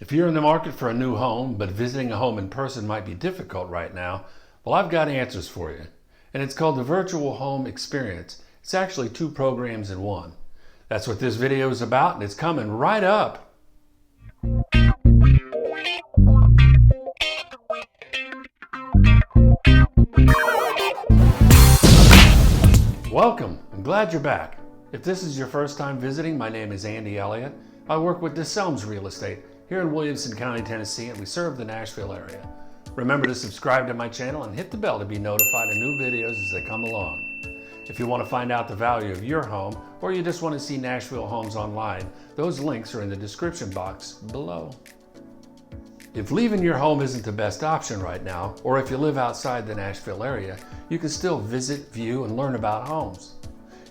If you're in the market for a new home, but visiting a home in person might be difficult right now, well, I've got answers for you. And it's called the Virtual Home Experience. It's actually 2 programs in 1. That's what this video is about, and it's coming right up. Welcome. I'm glad you're back. If this is your first time visiting, my name is Andy Elliott. I work with DeSelms Real Estate here in Williamson County, Tennessee, and we serve the Nashville area. Remember to subscribe to my channel and hit the bell to be notified of new videos as they come along. If you want to find out the value of your home, or you just want to see Nashville homes online, those links are in the description box below. If leaving your home isn't the best option right now, or if you live outside the Nashville area, you can still visit, view, and learn about homes.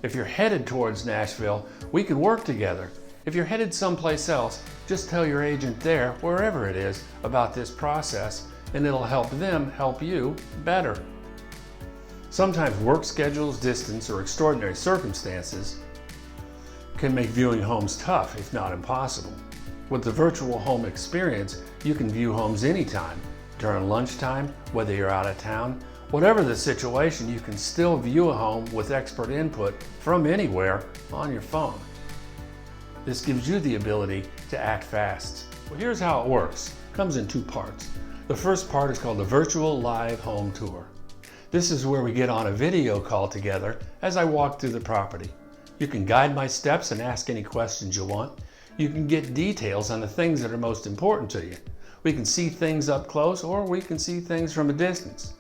If you're headed towards Nashville, we can work together. If you're headed someplace else, just tell your agent there, wherever it is, about this process, and it'll help them help you better. Sometimes work schedules, distance, or extraordinary circumstances can make viewing homes tough, if not impossible. With the Virtual Home Experience, you can view homes anytime, during lunchtime, whether you're out of town. Whatever the situation, you can still view a home with expert input from anywhere on your phone. This gives you the ability to act fast. Well, here's how it works. It comes in 2 parts. The first part is called the Virtual Live Home Tour. This is where we get on a video call together as I walk through the property. You can guide my steps and ask any questions you want. You can get details on the things that are most important to you. We can see things up close, or we can see things from a distance.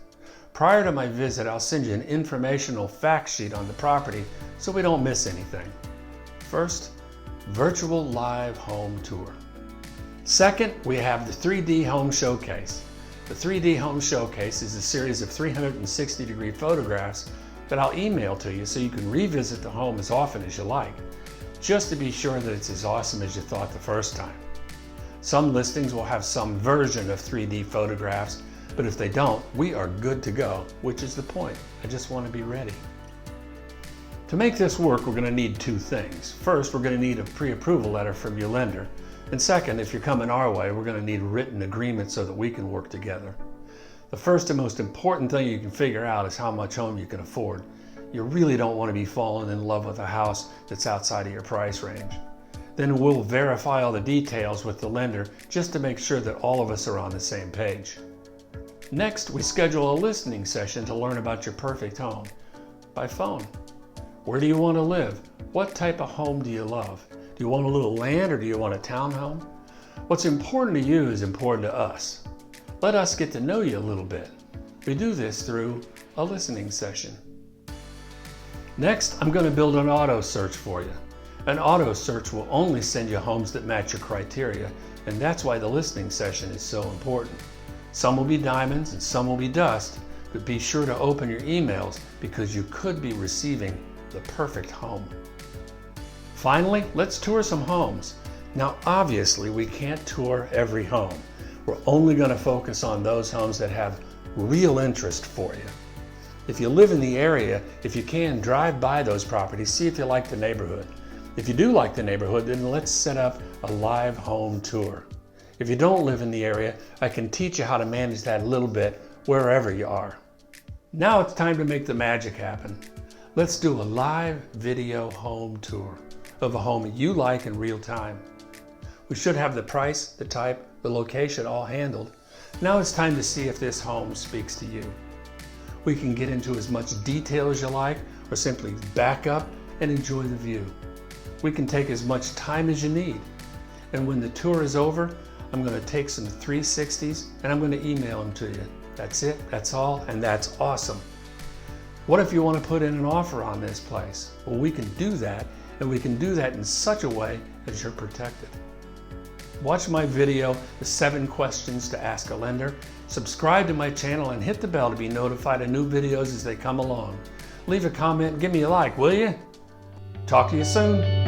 Prior to my visit, I'll send you an informational fact sheet on the property so we don't miss anything. First, Virtual Live Home Tour. Second, we have the 3D Home Showcase. The 3D Home Showcase is a series of 360-degree photographs that I'll email to you so you can revisit the home as often as you like, just to be sure that it's as awesome as you thought the first time. Some listings will have some version of 3D photographs, but if they don't, we are good to go, which is the point. I just want to be ready. To make this work, we're going to need 2 things. First, we're going to need a pre-approval letter from your lender. And second, if you're coming our way, we're going to need a written agreement so that we can work together. The first and most important thing you can figure out is how much home you can afford. You really don't want to be falling in love with a house that's outside of your price range. Then we'll verify all the details with the lender just to make sure that all of us are on the same page. Next, we schedule a listening session to learn about your perfect home by phone. Where do you want to live? What type of home do you love? Do you want a little land, or do you want a townhome? What's important to you is important to us. Let us get to know you a little bit. We do this through a listening session. Next, I'm going to build an auto search for you. An auto search will only send you homes that match your criteria, and that's why the listening session is so important. Some will be diamonds and some will be dust, but be sure to open your emails because you could be receiving the perfect home. Finally, let's tour some homes. Now, obviously, we can't tour every home. We're only going to focus on those homes that have real interest for you. If you live in the area, if you can, drive by those properties, see if you like the neighborhood. If you do like the neighborhood, then let's set up a live home tour. If you don't live in the area, I can teach you how to manage that a little bit wherever you are. Now it's time to make the magic happen. Let's do a live video home tour of a home you like in real time. We should have the price, the type, the location all handled. Now it's time to see if this home speaks to you. We can get into as much detail as you like, or simply back up and enjoy the view. We can take as much time as you need. And when the tour is over, I'm going to take some 360s and I'm going to email them to you. That's it, that's all, and that's awesome. What if you want to put in an offer on this place? Well, we can do that, and we can do that in such a way that you're protected. Watch my video, The 7 Questions to Ask a Lender. Subscribe to my channel and hit the bell to be notified of new videos as they come along. Leave a comment and give me a like, will you? Talk to you soon.